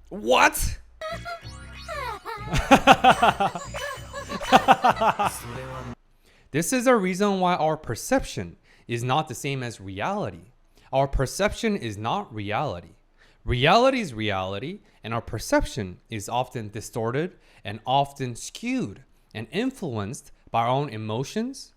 What? This is a reason why our perception is not the same as reality. Our perception is not reality. Reality is reality, and our perception is often distorted and often skewed and influenced by our own emotions.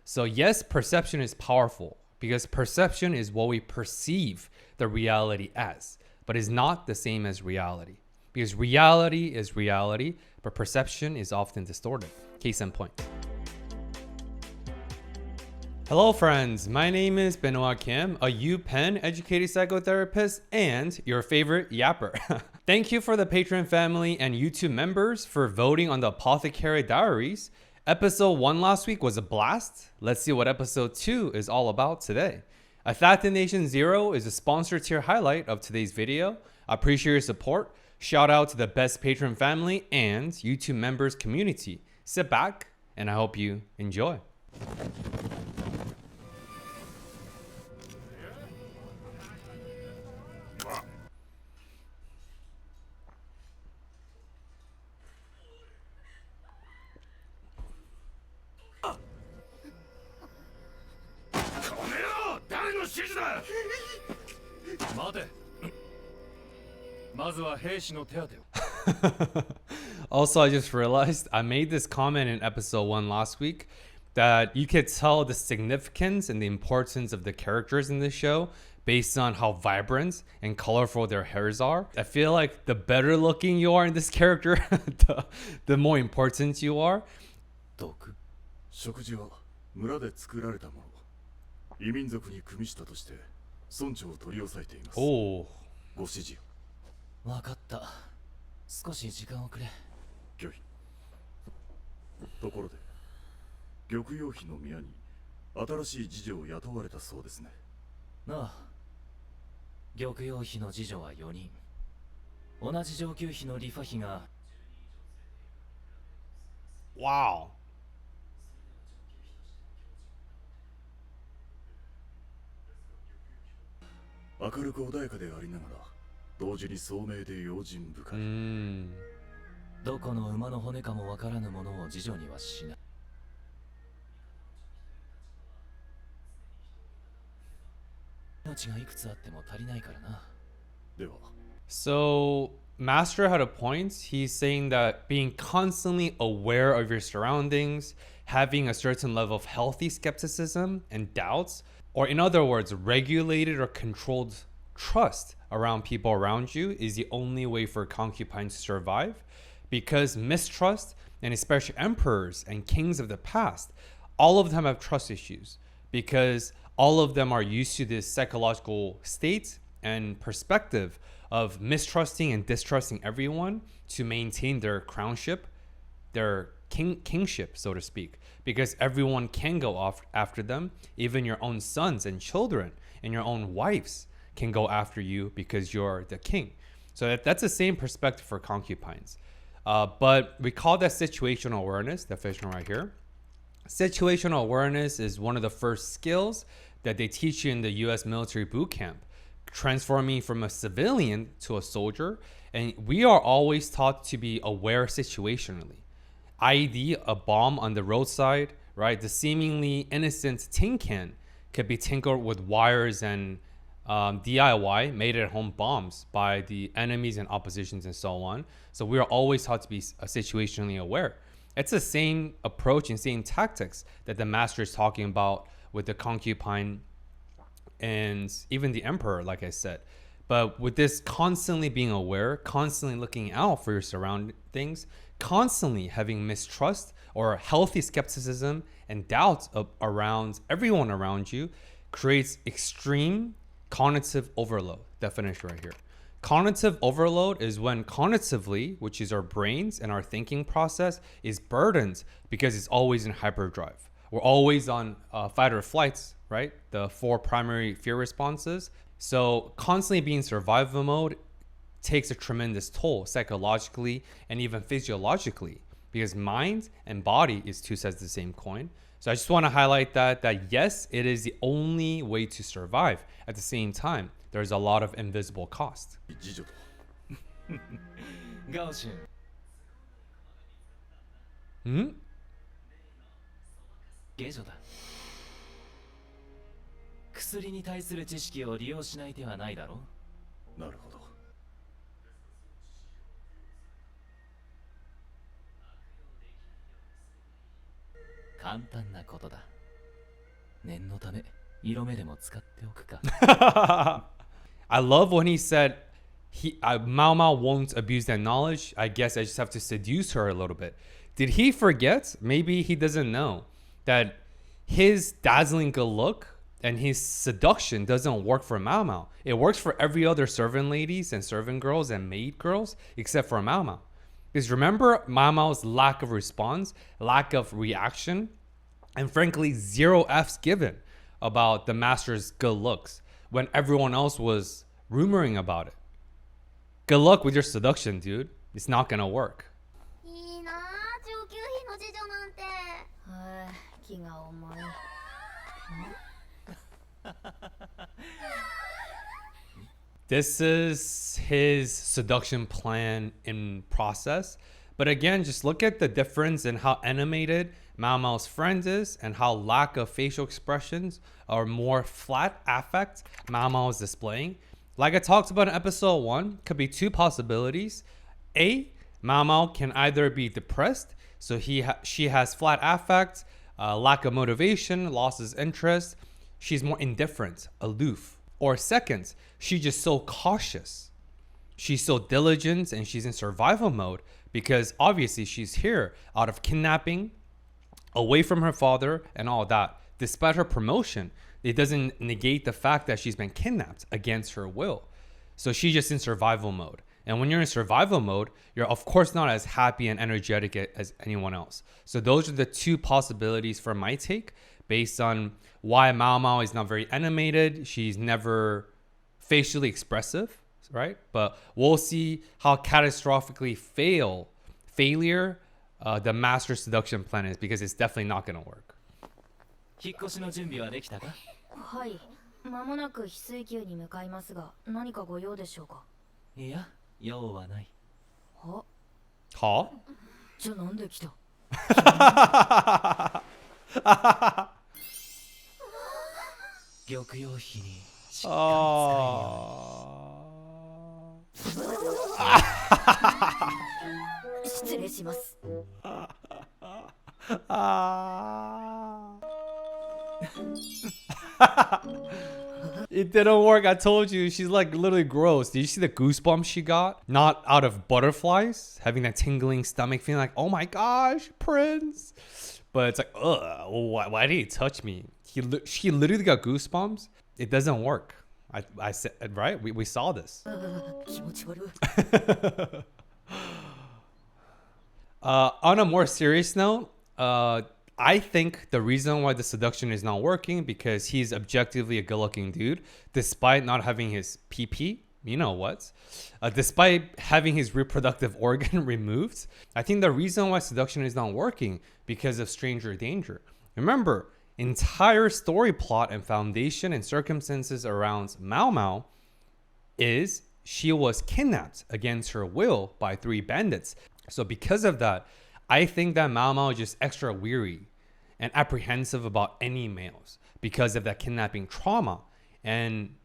So yes, perception is powerful because perception is what we perceive the reality as, but is not the same as reality. Because reality is reality, but perception is often distorted. Case in point. Hello friends, my name is Benoit Kim, a UPenn educated psychotherapist and your favorite yapper. Thank you for the Patreon family and YouTube members for voting on the Apothecary Diaries. Episode 1 last week was a blast. Let's see what episode 2 is all about today. Assassination Zero is a sponsor tier highlight of today's video. I appreciate your support. Shout out to the best Patreon family and YouTube members community. Sit back and I hope you enjoy. Also, I just realized I made this comment in episode 1 last week that you could tell the significance and the importance of the characters in this show based on how vibrant and colorful their hairs are. I feel like the better looking you are in this character, the more important you are. 食事は村で作られたもの。異民族に組みしたとして村長を取り押さえています。おお。ご指示を。わかった。少し時間をくれ。拒否。ところで、玉葉妃の宮に新しい次女を雇われたそうですね。なあ。玉葉妃の次女は4人。同じ上級妃のリファ妃が。Wow. 明るく穏やかでありながら同時に聡明で用心深い。どこの馬の骨かもわからぬものを次女にはしない。命がいくつあっても足りないからな。では。So, Master had a point. He's saying that being constantly aware of your surroundings, having a certain level of healthy skepticism and doubts, or in other words, regulated or controlled trust around people around you is the only way for concubines to survive, because mistrust, and especially emperors and kings of the past, all of them have trust issues because all of them are used to this psychological state and perspective of mistrusting and distrusting everyone to maintain their crownship, their kingship, so to speak, because everyone can go off after them. Even your own sons and children and your own wives can go after you because you're the king. So that's the same perspective for concubines. But we call that situational awareness, definition right here. Situational awareness is one of the first skills that they teach you in the US military boot camp, transforming from a civilian to a soldier. And we are always taught to be aware situationally. i.e. a bomb on the roadside, right? The seemingly innocent tin can could be tinkered with wires and DIY, made at home bombs by the enemies and oppositions and so on. So we are always taught to be situationally aware. It's the same approach and same tactics that the master is talking about with the concubine and even the emperor, like I said. But with this constantly being aware, constantly looking out for your surroundings, constantly having mistrust or healthy skepticism and doubts around everyone around you creates extreme cognitive overload. Definition right here. Cognitive overload is when cognitively, which is our brains and our thinking process, is burdened because it's always in hyperdrive. We're always on fight or flights, right? The 4 primary fear responses. So constantly being survival mode takes a tremendous toll psychologically and even physiologically, because mind and body is 2 sides of the same coin. So I just want to highlight that yes, it is the only way to survive. At the same time, there's a lot of invisible cost. 次女とガオシュン Hmm? 下女だ薬に対する知識を利用しない手はないだろなるほど簡単なことだ念のため色目でも使っておくか I love when he said Mao Mao won't abuse that knowledge. I guess I just have to seduce her a little bit. Did he forget? Maybe he doesn't know that his dazzling good look and his seduction doesn't work for Mao Mao. It works for every other servant ladies and servant girls and maid girls except for Mao Mao. Because remember Mao Mao's lack of response, lack of reaction, and frankly, zero F's given about the master's good looks when everyone else was rumoring about it. Good luck with your seduction, dude. It's not gonna work. いいなあ上級妃の次女なんてはあ気が重い This is his seduction plan in process. But again, just look at the difference in how animated Mao Mao's friend is and how lack of facial expressions or more flat affect Mao Mao is displaying. Like I talked about in episode 1, could be two possibilities. A, Mao Mao can either be depressed, so she has flat affect, lack of motivation, losses interest. She's more indifferent, aloof. Or second, she's just so cautious. She's so diligent and she's in survival mode because obviously she's here out of kidnapping, away from her father and all that. Despite her promotion, it doesn't negate the fact that she's been kidnapped against her will. So she's just in survival mode. And when you're in survival mode, you're of course not as happy and energetic as anyone else. So those are the two possibilities for my take based on why Mao Mao is not very animated. She's never facially expressive, right? But we'll see how catastrophically failure the master seduction plan is because it's definitely not going to work. 引っ越しの準備はできたかはい間もなく翡翠宮に向かいますが何かご用でしょうかいや用はないは Huh? じゃあなんで来た玉葉妃にしっかり使えるよ Oh. 失礼します It didn't work. I told you she's like literally gross. Did you see the goosebumps she got? Not out of butterflies, having that tingling stomach feeling like, oh my gosh, Prince. But it's like, ugh, why did he touch me? She literally got goosebumps. It doesn't work. I said, right? We saw this. 気持ち悪い On a more serious note, I think the reason why the seduction is not working because he's objectively a good-looking dude, despite not having his PP, you know what, despite having his reproductive organ removed. I think the reason why seduction is not working because of stranger danger. Remember, entire story plot and foundation and circumstances around Mao Mao is she was kidnapped against her will by 3 bandits. So because of that, I think that Mao Mao is just extra weary and apprehensive about any males because of that kidnapping trauma. And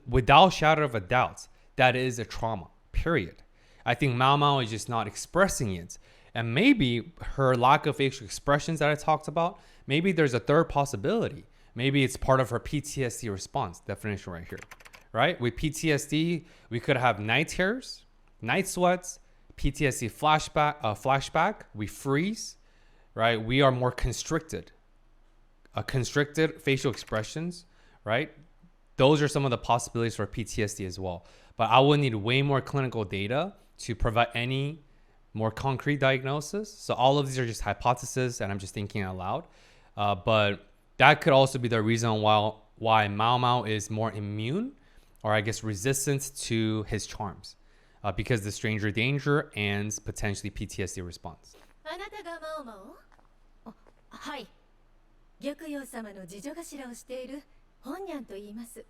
without shadow of a doubt, that is a trauma, period. I think Mao Mao is just not expressing it. And maybe her lack of facial expressions that I talked about, maybe there's a third possibility. Maybe it's part of her PTSD response, definition right here, right? With PTSD, we could have night terrors, night sweats, PTSD flashback, we freeze, right? We are more constricted. Constricted facial expressions, right? Those are some of the possibilities for PTSD as well. But I would need way more clinical data to provide any more concrete diagnosis. So all of these are just hypotheses and I'm just thinking out loud. But that could also be the reason why Mao Mao is more immune or I guess resistant to his charms. Because the stranger danger and potentially PTSD response. あなたがマオマオはい玉葉様の次女頭をしている本ニャンと言います。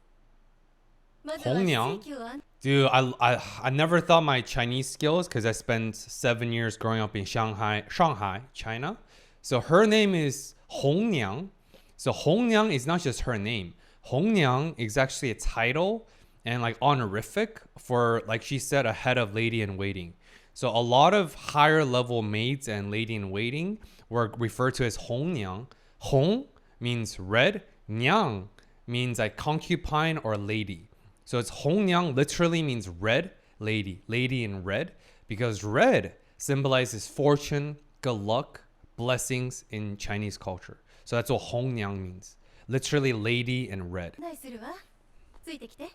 まずは本ニャン非正規を安 Dude, I never thought my Chinese skills because I spent 7 years growing up in Shanghai, China. So her name is Hong Niang. So Hong Niang is not just her name. Hong Niang is actually a title and like honorific for, like she said, a head of lady in waiting. So a lot of higher level maids and lady in waiting were referred to as Hong Niang. Hong means red, Niang means like concubine or lady. So it's Hongyang literally means red lady, lady in red, because red symbolizes fortune, good luck, blessings in Chinese culture. So that's what Hongyang means. Literally lady in red. 内するわ。ついてきて。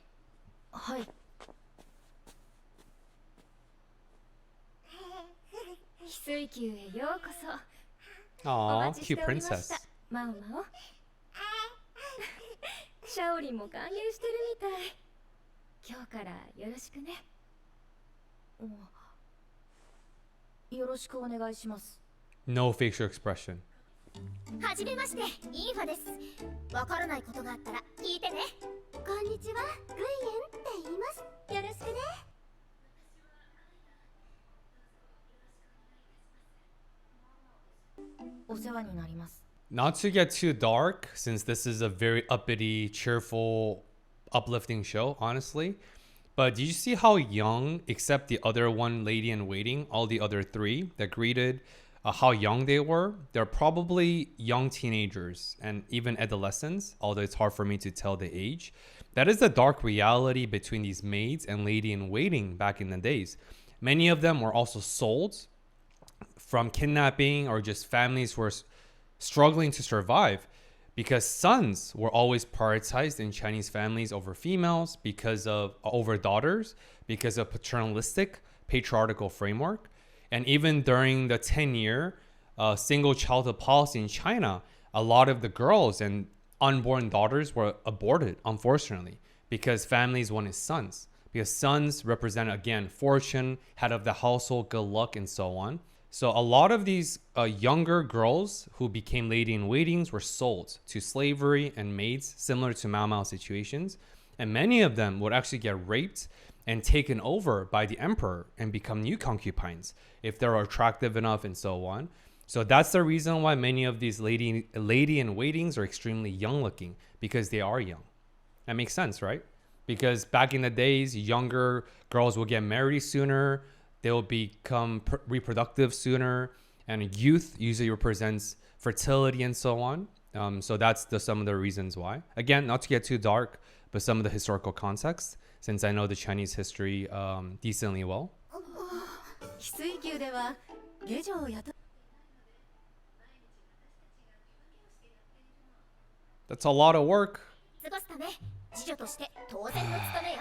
はい。翡翠宮へようこそ。お Aw, 待ちして cute おりました princess. マオマオ。シャオリンも歓迎してるみたい。今日からよろしくね。よろしくお願いします。 No facial expression. はじめまして、インファです。わからないことがあったら聞いてね。こんにちは、グイエンって言います。よろしくね。お世話になります。 Not to get too dark, since this is a very uppity, cheerful, uplifting show, honestly. But did you see how young, except the other one lady in waiting, all the other three that greeted, how young they were? They're probably young teenagers and even adolescents, although it's hard for me to tell the age. That is the dark reality between these maids and lady in waiting back in the days. Many of them were also sold from kidnapping or just families were struggling to survive, because sons were always prioritized in Chinese families over females, because of over daughters, because of paternalistic patriarchal framework. And even during the 10-year single childhood policy in China, a lot of the girls and unborn daughters were aborted, unfortunately, because families wanted sons, because sons represent, again, fortune, head of the household, good luck, and so on. So a lot of these younger girls who became lady in waitings were sold to slavery and maids, similar to Mao Mao situations. And many of them would actually get raped and taken over by the emperor and become new concubines if they're attractive enough and so on. So that's the reason why many of these lady in waitings are extremely young looking, because they are young. That makes sense, right? Because back in the days, younger girls would get married sooner, they will become reproductive sooner, and youth usually represents fertility and so on. So that's some of the reasons why. Again, not to get too dark, but some of the historical context, since I know the Chinese history decently well. 翡翠宮では下女を雇 That's a lot of work. 過ごすため、次女として当然の務めよ。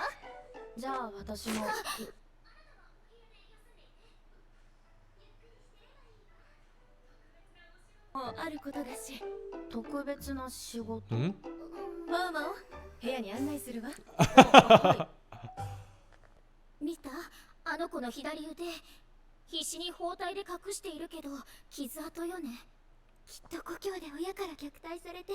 じゃあ私も。あることだし。特別な仕事。Hmm? マオマオ、部屋に案内するわ。見た？あの子の左腕。必死に包帯で隠しているけど傷跡よね。きっと故郷で親から虐待されて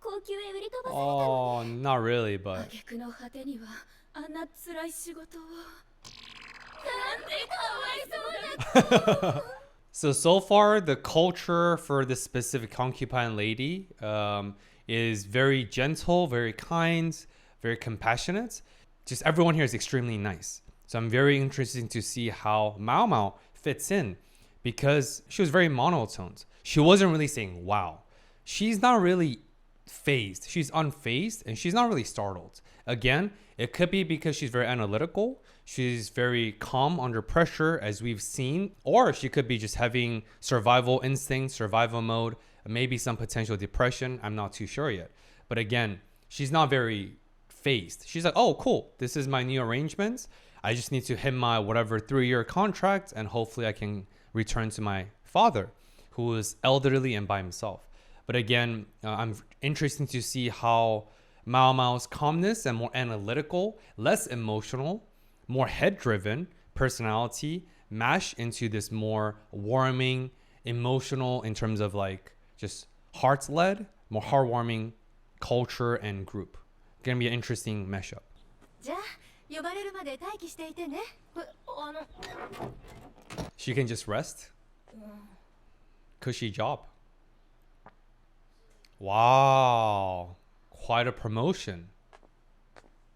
高級へ売り飛ばされたの。Oh, not really, but 挙句の果てにはあんな辛い仕事を。なんでかわいそうな子。So far, the culture for this specific concubine lady is very gentle, very kind, very compassionate. Just everyone here is extremely nice. So I'm very interested to see how Mao Mao fits in, because she was very monotoned. She wasn't really saying wow. She's not really phased. She's unfazed, and she's not really startled. Again, it could be because she's very analytical. She's very calm under pressure, as we've seen, or she could be just having survival instinct, survival mode, maybe some potential depression. I'm not too sure yet. But again, she's not very phased. She's like, oh, cool. This is my new arrangements. I just need to hit my whatever 3-year contract, and hopefully I can return to my father, who is elderly and by himself. But again, I'm interested to see how Mao Mao's calmness and more analytical, less emotional, more head-driven personality mash into this more warming, emotional, in terms of like just heart-led more heartwarming culture and group. Gonna be an interesting mashup. じゃあ呼ばれるまで待機していてね。She can just rest. Cushy job. Wow, quite a promotion.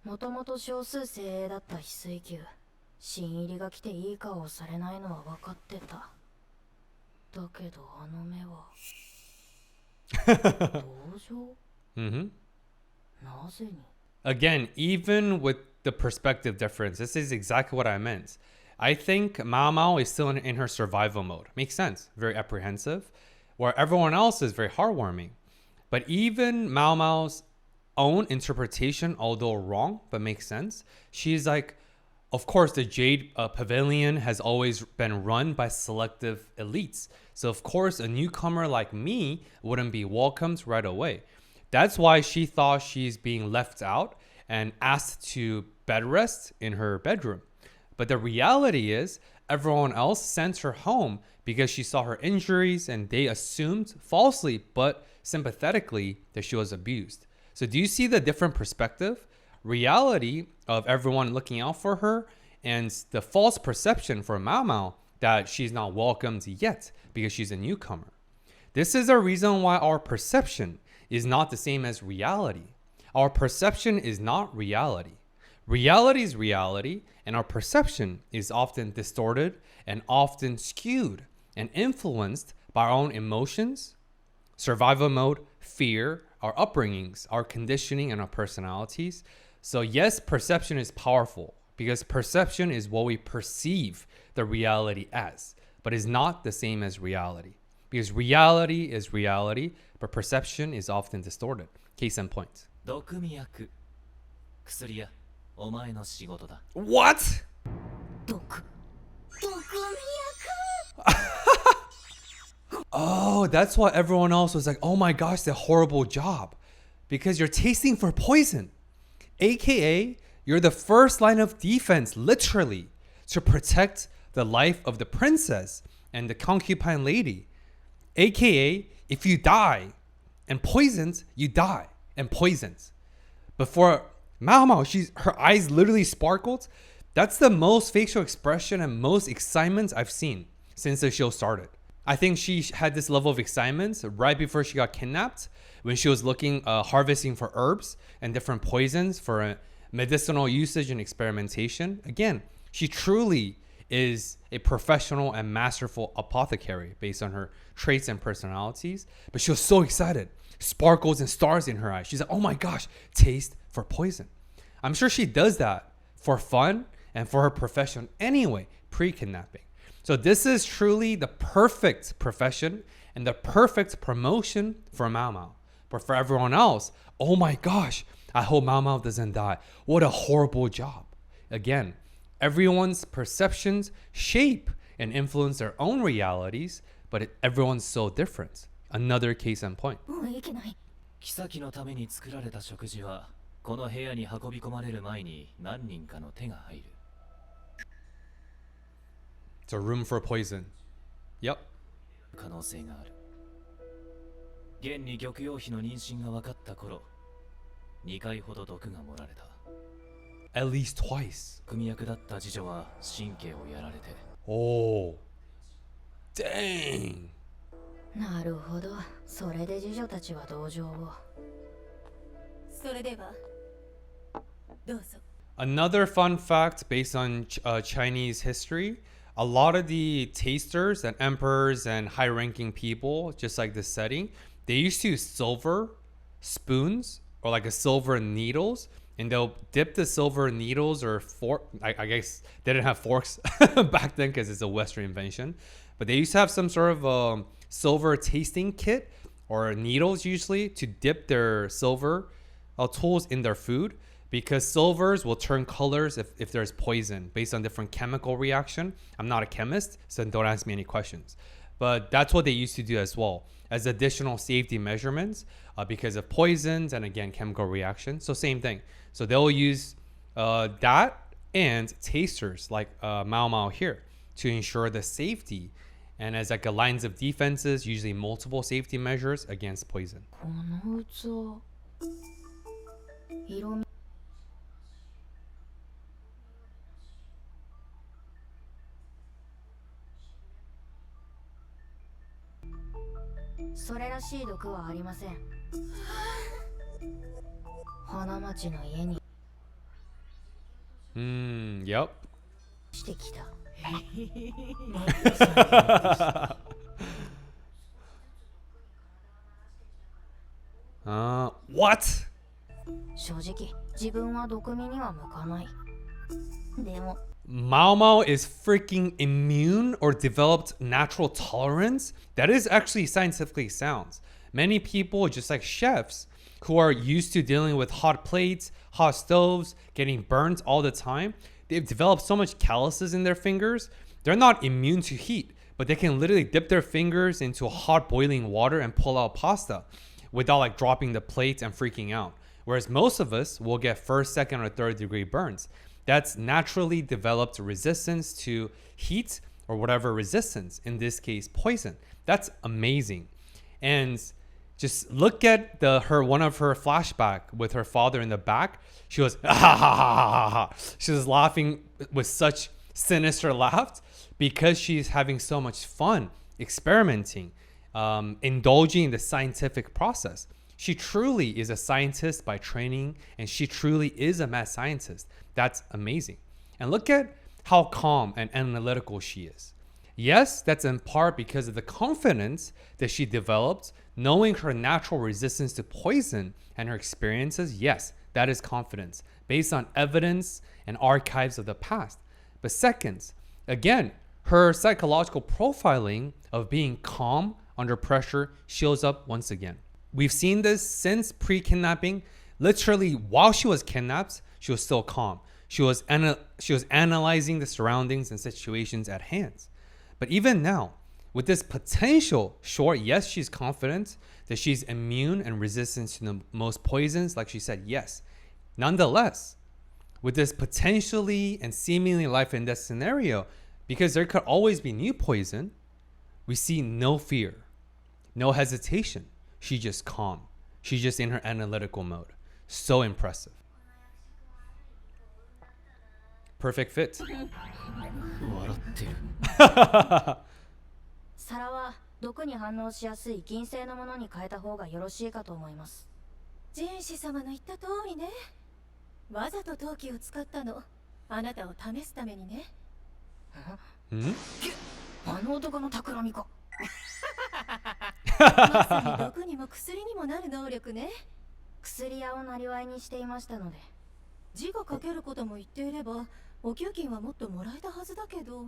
もともと少数精鋭だった翡翠宮。新入りが来ていい顔をされないのは分かってた。だけどあの目は同情 Mm-hmm. なぜに Again, even with the perspective difference, this is exactly what I meant. I think Mao Mao is still in her survival mode. Makes sense. Very apprehensive. Where everyone else is very heartwarming. But even Mao Mao's own interpretation, although wrong, but makes sense, she's like, of course, the Jade Pavilion has always been run by selective elites. So, of course, a newcomer like me wouldn't be welcomed right away. That's why she thought she's being left out and asked to bed rest in her bedroom. But the reality is, everyone else sent her home because she saw her injuries and they assumed, falsely but sympathetically, that she was abused. So, do you see the different perspective? Reality of everyone looking out for her and the false perception for Mao Mao that she's not welcomed yet because she's a newcomer. This is a reason why our perception is not the same as reality. Our perception is not reality. Reality is reality, and our perception is often distorted and often skewed and influenced by our own emotions, survival mode, fear, our upbringings, our conditioning, and our personalities. So yes, perception is powerful because perception is what we perceive the reality as, but is not the same as reality. Because reality is reality, but perception is often distorted. Case in point. 毒味薬薬やお前の仕事だ What? 毒 Oh, that's why everyone else was like, oh my gosh, that horrible job. Because you're tasting for poison. AKA, you're the first line of defense, literally, to protect the life of the princess and the concubine lady. AKA, if you die and poisons, you die and poisons. But for Mao Mao, her eyes literally sparkled. That's the most facial expression and most excitement I've seen since the show started. I think she had this level of excitement right before she got kidnapped when she was looking, harvesting for herbs and different poisons for medicinal usage and experimentation. Again, she truly is a professional and masterful apothecary based on her traits and personalities. But she was so excited. Sparkles and stars in her eyes. She's like, oh my gosh, taste for poison. I'm sure she does that for fun and for her profession anyway, pre-kidnapping. So this is truly the perfect profession and the perfect promotion for Mao Mao. But for everyone else, oh my gosh, I hope Mao Mao doesn't die. What a horrible job. Again, everyone's perceptions shape and influence their own realities, but everyone's so different. Another case in point. もういけない。妃のために作られた食事はこの部屋に運び込まれる前に何人かの手が入る It's a room for poison. Yep. 可能性がある現に玉葉妃の妊娠が分かった頃2回ほど毒が盛られた At least twice. 組役だった次女は神経をやられて Oh. Dang. なるほど。それで次女たちは同情を。それではどうぞ Another fun fact based on Chinese history, a lot of the tasters and emperors and high-ranking people, just like this setting, they used to use silver spoons or like a silver needles, and they'll dip the silver needles or fork. I guess they didn't have forks back then because it's a Western invention, but they used to have some sort of silver tasting kit or needles usually to dip their silver tools in their food. Because silvers will turn colors if there's poison based on different chemical reaction. I'm not a chemist, so don't ask me any questions. But that's what they used to do as well as additional safety measurements because of poisons and again, chemical reaction. So same thing. So they'll use that and tasters like Mao Mao here to ensure the safety And as like a lines of defenses, usually multiple safety measures against poison. この器色味それらしい毒はありません。花町の家に Yep. してきた。What? 正直自分は毒味には向かない。でも Mao Mao is freaking immune or developed natural tolerance? That is actually scientifically sound. Many people, just like chefs, who are used to dealing with hot plates, hot stoves, getting burnt all the time, they've developed so much calluses in their fingers. They're not immune to heat, but they can literally dip their fingers into hot boiling water and pull out pasta without like dropping the plate and freaking out. Whereas most of us will get first, second, or third degree burns. That's naturally developed resistance to heat or whatever resistance, in this case, poison. That's amazing. And just look at one of her flashback with her father in the back. She was ha ha ha ha ha. She was laughing with such sinister laugh because she's having so much fun experimenting, indulging in the scientific process. She truly is a scientist by training, and she truly is a mad scientist. That's amazing. And look at how calm and analytical she is. Yes, that's in part because of the confidence that she developed, knowing her natural resistance to poison and her experiences. Yes, that is confidence based on evidence and archives of the past. But second, again, her psychological profiling of being calm under pressure shows up once again. We've seen this since pre-kidnapping. Literally, while she was kidnapped, she was still calm. She was analyzing the surroundings and situations at hand. But even now, with this potential, sure, yes, she's confident that she's immune and resistant to the most poisons, like she said, yes. Nonetheless, with this potentially and seemingly life and death scenario, because there could always be new poison, we see no fear, no hesitation. She's just calm. She's just in her analytical mode. So impressive. Perfect fit. 笑ってる。皿は毒に反応しやすい銀製のものに変えた方がよろしいかと思います。ジェンシ様の言った通りね。わざと陶器を使ったの。あなたを試すためにね。あの男の企みか。まさに毒にも薬にもなる能力ね。薬屋をなりわいにしていましたので。字が書けることも言っていれば、お給金はもっともらえたはずだけど。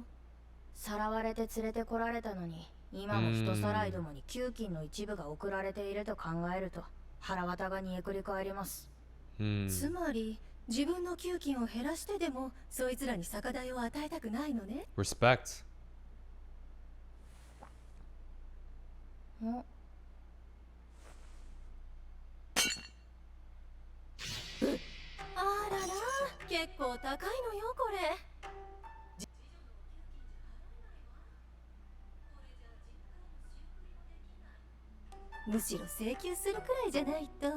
さらわれて連れてこられたのに、今も人さらいどもに給金の一部が送られていると考えると、腹渡が煮えくり返ります。つまり、自分の給金を減らしてでも、そいつらに酒代を与えたくないのね。Respect. あらら、結構高いのよこれ。むしろ請求するくらいじゃないと。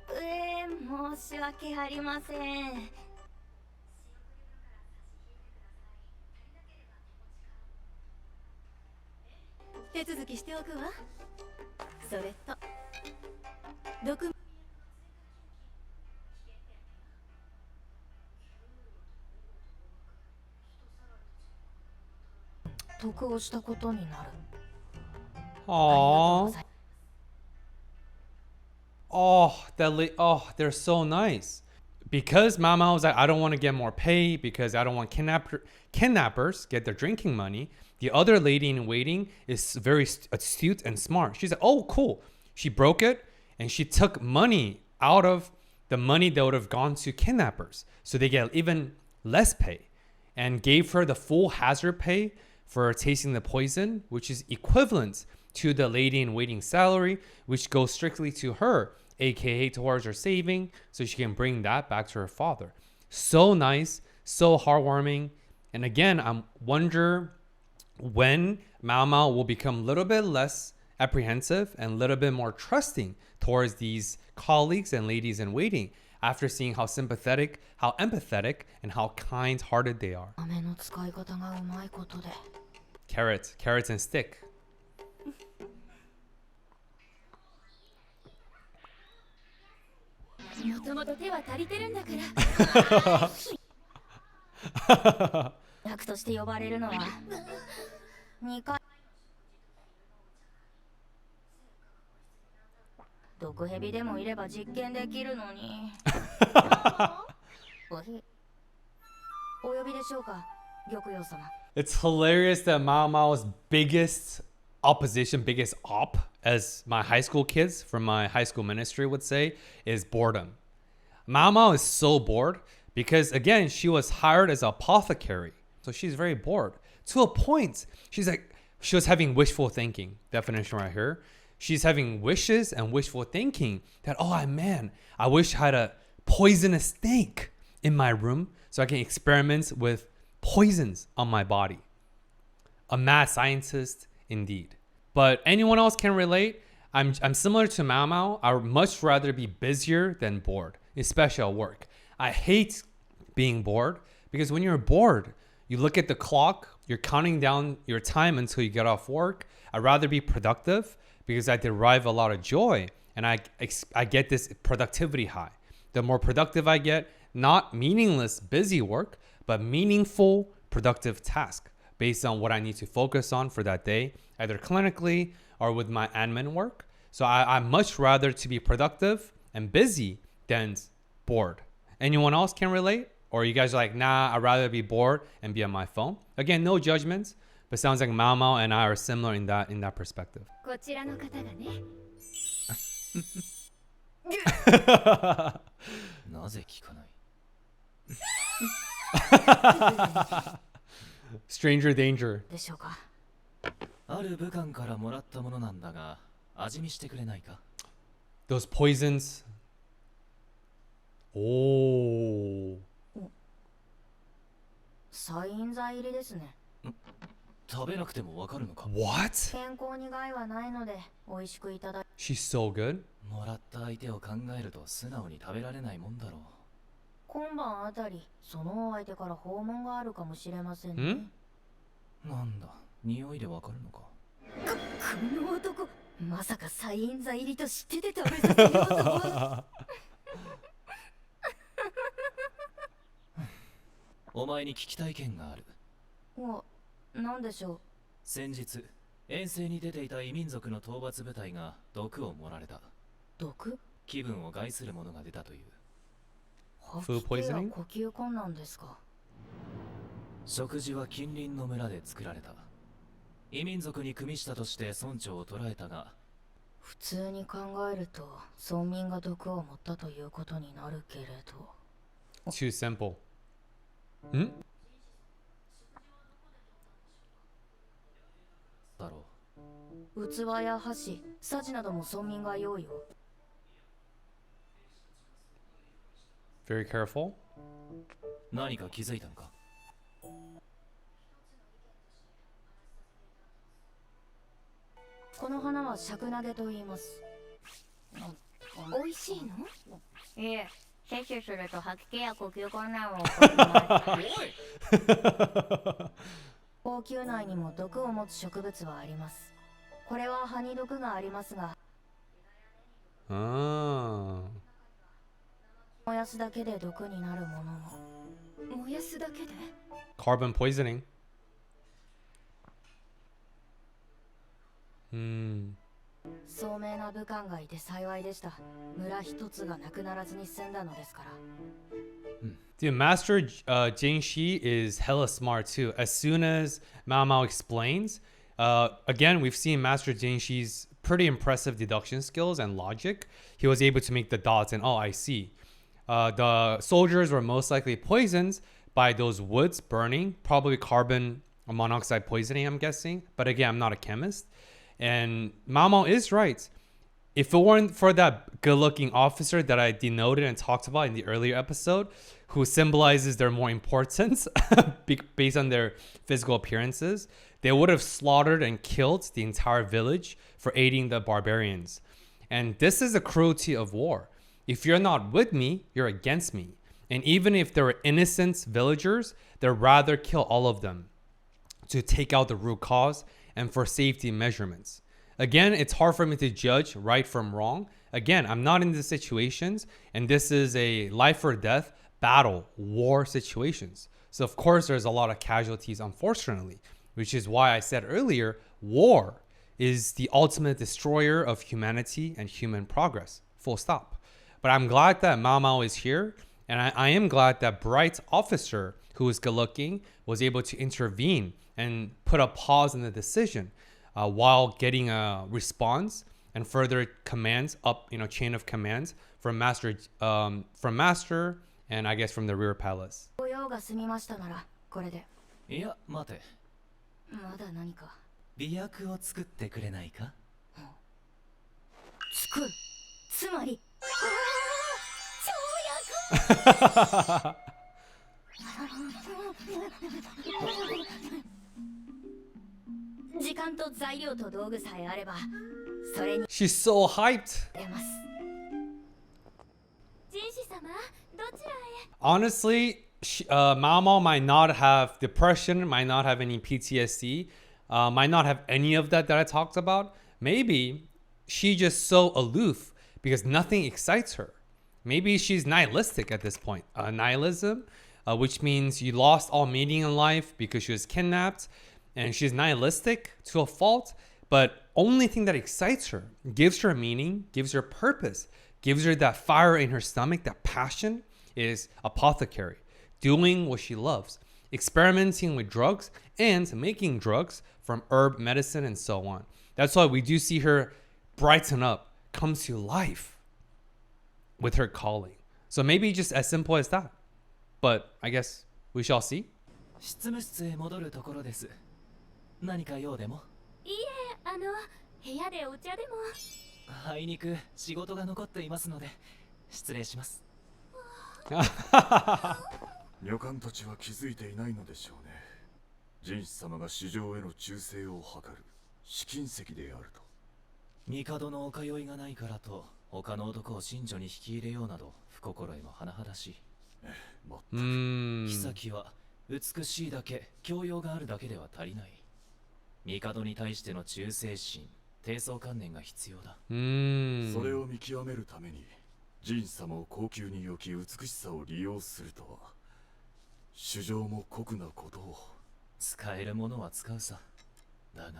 申し訳ありません。手続きしておくわ。それと毒得をしたことになる。Aww. They're so nice. Because Mama was like, I don't want to get more pay because I don't want kidnappers get their drinking money. The other lady in waiting is very astute and smart. She's like, oh, cool. She broke it and she took money out of the money that would have gone to kidnappers. So they get even less pay, and gave her the full hazard pay for tasting the poison, which is equivalent to the lady in waiting salary, which goes strictly to her, aka towards her saving, so she can bring that back to her father. So nice, so heartwarming. And again, I wonder when Mao Mao will become a little bit less apprehensive and a little bit more trusting towards these colleagues and ladies in waiting after seeing how sympathetic, how empathetic, and how kind-hearted they are. 飴の使い方がうまいことで Carrots, carrots and stick. もともと手は足りてるんだから役として呼ばれるのは2回毒蛇でもいれば実験できるのにお呼びでしょうか玉葉様 It's hilarious that Mao Mao's biggest opposition, biggest op, as my high school kids from my high school ministry would say, is boredom. Mao Mao is so bored because, again, she was hired as an apothecary. So she's very bored. To a point, she was having wishful thinking. Definition right here. She's having wishes and wishful thinking that, oh man, I wish I had a poisonous snake in my room so I can experiment with poisons on my body. A mad scientist indeed. But anyone else can relate? I'm similar to Mao Mao. I would much rather be busier than bored, especially at work. I hate being bored because when you're bored, you look at the clock, you're counting down your time until you get off work. I'd rather be productive because I derive a lot of joy and I get this productivity high. The more productive I get, not meaningless busy work, but meaningful productive task based on what I need to focus on for that day, either clinically or with my admin work. So I much rather to be productive and busy than bored. Anyone else can relate? Or you guys are like, nah, I'd rather be bored and be on my phone. Again, no judgments, but sounds like Mao Mao and I are similar in that perspective. こちらの方がねなぜ聞かない Stranger danger. でしょうかある武官からもらったものなんだが味見してくれないか Those poisons. Oh. サイン剤入りですね食べなくてもわかるのか What? 健康に害はないので美味しくいただ She's so good. もらった相手を考えると素直に食べられないもんだろう今晩あたりそのお相手から訪問があるかもしれませんねなんだ匂いでわかるのかこの男まさかサイン剤入りと知ってて食べさせようとはお前に聞きたい件があるおなんでしょう先日遠征に出ていた異民族の討伐部隊が毒を盛られた毒気分を害するものが出たという Food 吐き気や poisoning? 呼吸困難ですか食事は近隣の村で作られた異民族に組みしたとして村長を捕らえたが普通に考えると村民が毒を持ったということになるけれど Too simple. Hmm? だろ器や箸、さじなども村民が用意を Very careful. う何か気づいたのかこの花は尺投げと言います美味しいのいえ、摂取すると吐き気や呼吸困難を起こします王宮内にも毒を持つ植物はありますこれは葉に毒がありますが Ah. 燃やすだけで毒になるものも燃やすだけで Carbon poisoning. Hmm. 聡明な武官がいて幸いでした村一つがなくならずに済んだのですから Dude, Master Jing Shi is hella smart too. As soon as Mao Mao explains, again, we've seen Master Jing Shi's pretty impressive deduction skills and logic. He was able to make the dots and, oh, I see. The soldiers were most likely poisoned by those woods burning, probably carbon monoxide poisoning, I'm guessing. But again, I'm not a chemist. And Mao Mao is right. if it weren't for that good-looking officer that I denoted and talked about in the earlier episode, who symbolizes their more importance based on their physical appearances, they would have slaughtered and killed the entire village for aiding the barbarians. And this is the cruelty of war. If you're not with me, you're against me. And even if there were innocent villagers, they'd rather kill all of them to take out the root cause and for safety measurements. Again, it's hard for me to judge right from wrong. Again, I'm not in the situations, and this is a life or death battle, war situations. So of course, there's a lot of casualties, unfortunately, which is why I said earlier, war is the ultimate destroyer of humanity and human progress, full stop. But I'm glad that Mao Mao is here, and I am glad that Bright's officer, who is good looking, was able to intervene and put a pause in the decision while getting a response and further commands up, chain of commands from Master, and I guess from the rear palace. 御用が済みましたならこれで。いや待て、まだ何か。美薬を作ってくれないか。作る。つまり。時間と材料と道具さえあればそれに She's so hyped. 出ます。人士様、どちらへ？ Honestly, Mao Mao might not have depression, might not have any PTSD, might not have any of that I talked about. Maybe she's just so aloof because nothing excites her. Maybe she's nihilistic at this point. Nihilism, which means you lost all meaning in life because she was kidnapped, and she's nihilistic to a fault. But only thing that excites her, gives her meaning, gives her purpose, gives her that fire in her stomach, that passion, is apothecary, doing what she loves, experimenting with drugs and making drugs from herb medicine and so on. That's why we do see her brighten up, come to life with her calling. So maybe just as simple as that. But I guess we shall see. 執務室へ戻るところです。何か用でも？いいえ、部屋でお茶でも。あいにく仕事が残っていますので失礼します。女官たちは気づいていないのでしょうね。人士様が市場への忠誠を図る試金石であると。帝のお通いがないからと他の男を寝所に引き入れようなど不心得も甚だしい。妃は美しいだけ教養があるだけでは足りない。帝に対しての忠誠心、貞操観念が必要だ。それを見極めるために人士様を高級に置き美しさを利用するとは、主情も酷なことを。使えるものは使うさ。だが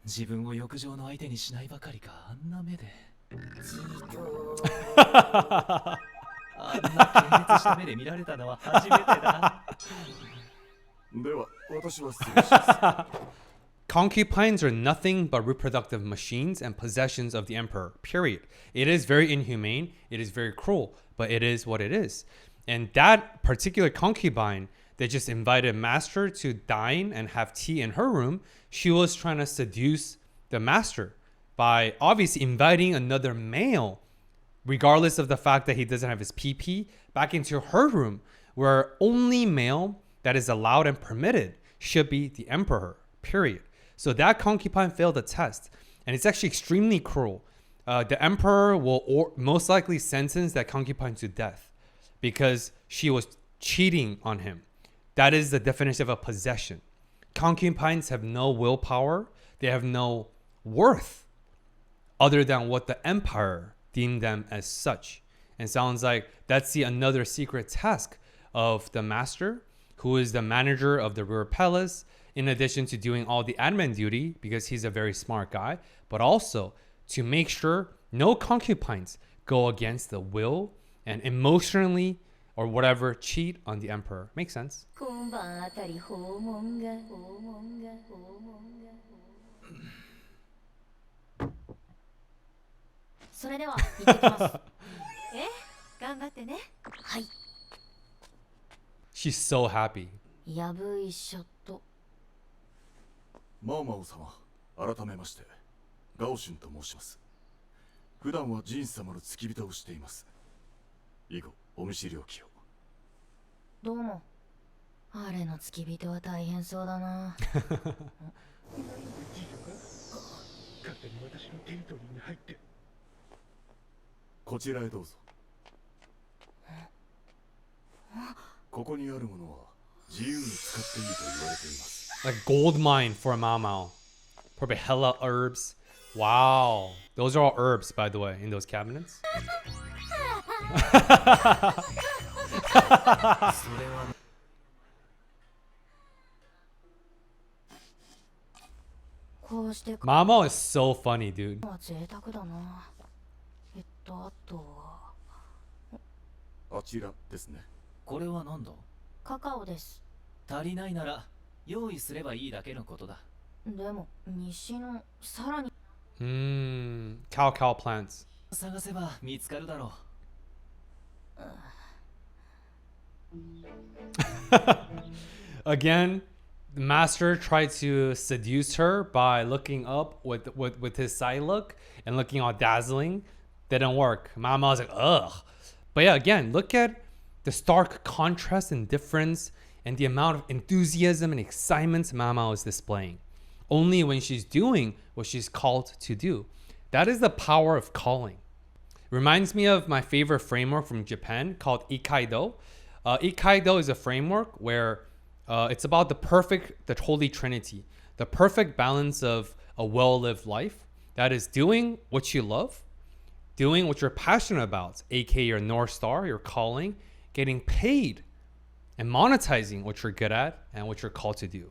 自分を欲情の相手にしないばかりか、あんな目で。あんな軽蔑した目で見られたのは初めてだ。では私は失礼します。Concubines are nothing but reproductive machines and possessions of the emperor, period. It is very inhumane, it is very cruel, but it is what it is. And that particular concubine that just invited master to dine and have tea in her room, she was trying to seduce the master by obviously inviting another male, regardless of the fact that he doesn't have his PP, back into her room, where only male that is allowed and permitted should be the emperor, period. So that concubine failed the test, and it's actually extremely cruel. The emperor will most likely sentence that concubine to death because she was cheating on him. That is the definition of a possession. Concubines have no willpower. They have no worth other than what the empire deemed them as such. And sounds like that's another secret task of the master, who is the manager of the rear palace, in addition to doing all the admin duty because he's a very smart guy, but also to make sure no concubines go against the will and emotionally or whatever cheat on the emperor. Makes sense. 今晩あたり訪問がそれでは行ってきます。頑張ってね。はい。 She's so happy. やぶ医者とマオマオ様、改めましてガオシュンと申します。普段はジン様の付き人をしています。以後お見知りおきを。どうも。あれの付き人は大変そうだな。勝手に私のテリトリーに入って。こちらへどうぞ。ここにあるものは自由に使っていいと言われています。Like gold mine for a Mamao. Probably hella herbs. Wow. Those are all herbs, by the way, in those cabinets. こうして Mamao is so funny, dude. は贅沢だな。あとはあちらですね。これは何だ？カカオです。足りないなら用意すればいいだけのことだ。でも西のさらに Cow plants. 探せば見つかるだろう。Again, the master tried to seduce her by looking up with his side look and looking all dazzling. Didn't work. Mama was like, ugh. But yeah, again, look at the stark contrast and difference and the amount of enthusiasm and excitement Mama is displaying. Only when she's doing what she's called to do. That is the power of calling. Reminds me of my favorite framework from Japan called Ikkaido. Ikkaido is a framework where it's about the Holy Trinity, the perfect balance of a well-lived life. That is doing what you love, doing what you're passionate about, aka your North Star, your calling, getting paid, and monetizing what you're good at and what you're called to do.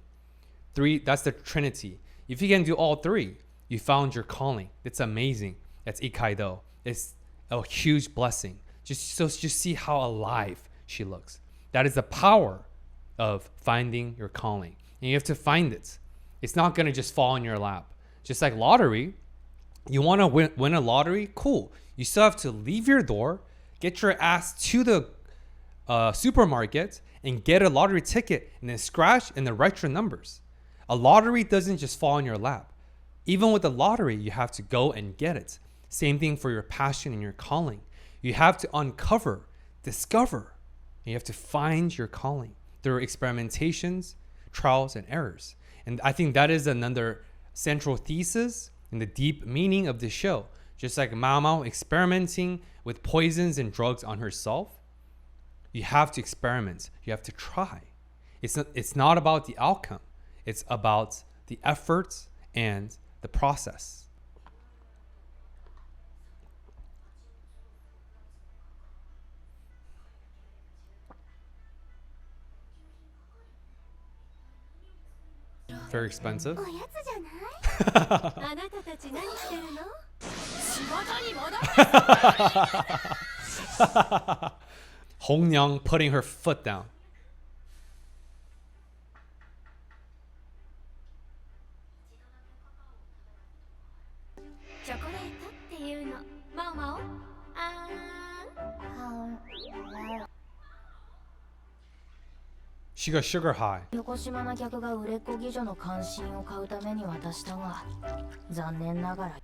Three, that's the Trinity. If you can do all three, you found your calling. It's amazing. That's Ikkaido. It's a huge blessing. Just see how alive she looks. That is the power of finding your calling. And you have to find it. It's not going to just fall in your lap. Just like lottery, you want to win a lottery? Cool. You still have to leave your door, get your ass to the supermarket, and get a lottery ticket and then scratch and then write your numbers. A lottery doesn't just fall in your lap. Even with the lottery, you have to go and get it. Same thing for your passion and your calling. You have to uncover, discover, and you have to find your calling through experimentations, trials, and errors. And I think that is another central thesis and the deep meaning of the show. Just like Mao experimenting with poisons and drugs on herself, you have to experiment. You have to try. It's not about the outcome. It's about the effort and the process. Very expensive. おやつじゃないあなたたち何してるの仕事に戻る Hongnyang putting her foot down. チョコレートっていうのマオマオあー She got sugar high. 横島な客が売れっ子妓女の関心を買うために渡したが、残念ながら。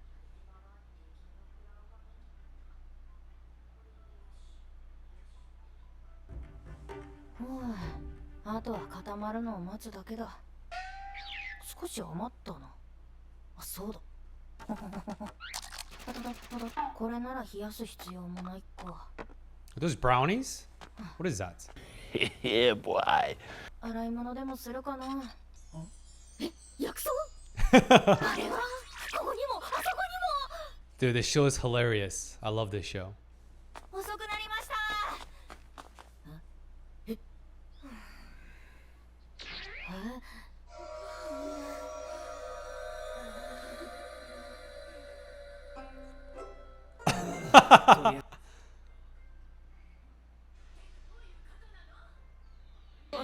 あとは固まるのを待つだけだ。少し余ったな。あ、そうだ。これなら冷やす必要もないか。Are those brownies? What is that? Yeah, boy. 洗い物でもするかな。薬草あれはここにもあそこにも Dude, this show is hilarious. I love this show. 遅くなりました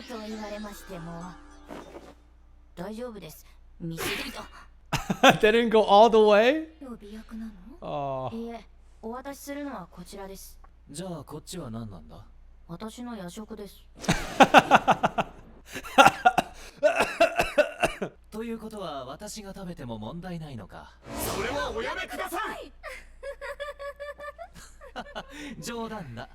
と言われましても大丈夫です。見せると They didn't go all the way? 予備役なの Oh. いえ、お渡しするのはこちらです。じゃあこっちは何なんだ？私の夜食です。ということは私が食べても問題ないのか。それはおやめください冗談だ。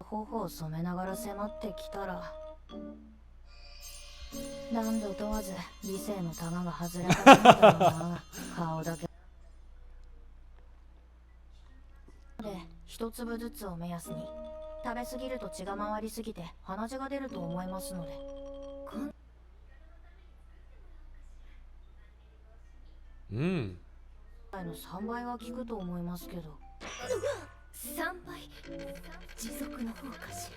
頬を染めながら迫ってきたら、男女問わず理性の玉が外れたもんだろうな。顔だけで一粒ずつを目安に、食べ過ぎると血が回りすぎて鼻血が出ると思いますので。うん。の3倍は効くと思いますけど。3倍持続の方かし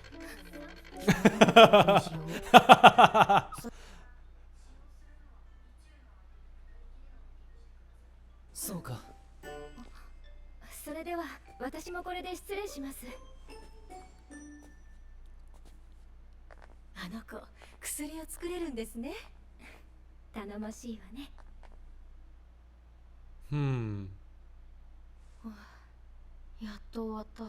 そうか。それでは私もこれで失礼します。あの子薬を作れるんですね。頼もしいわね。やっと終わった。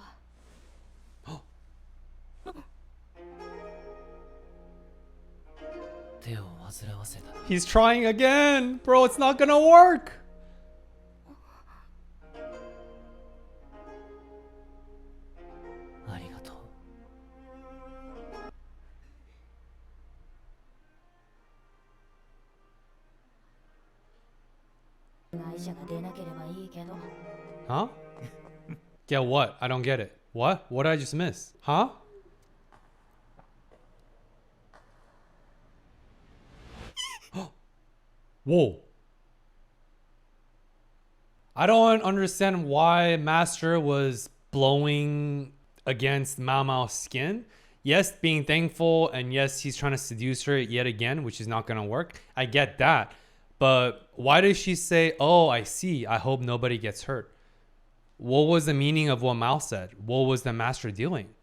手を煩わせた。 He's trying again. Bro, it's not gonna work. ありがとう。内緒が出なければいいけど。Huh? Yeah, what? I don't get it. What? What did I just miss? Huh? Whoa. I don't understand why Master was blowing against Mao Mao's skin. Yes, being thankful, and yes, he's trying to seduce her yet again, which is not going to work. I get that. But why does she say, oh, I see, I hope nobody gets hurt? What was the meaning of what Mao said? What was the Master doing?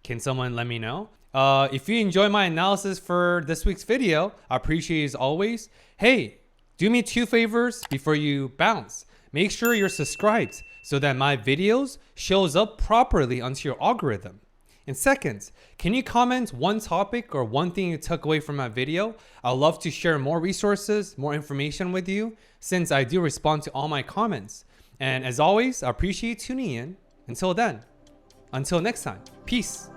Can someone let me know? If you enjoy my analysis for this week's video, I appreciate it as always. Hey, do me 2 favors before you bounce. Make sure you're subscribed so that my videos shows up properly onto your algorithm. And second, can you comment one topic or one thing you took away from my video? I'd love to share more resources, more information with you, since I do respond to all my comments. And as always, I appreciate you tuning in. Until then, until next time, peace.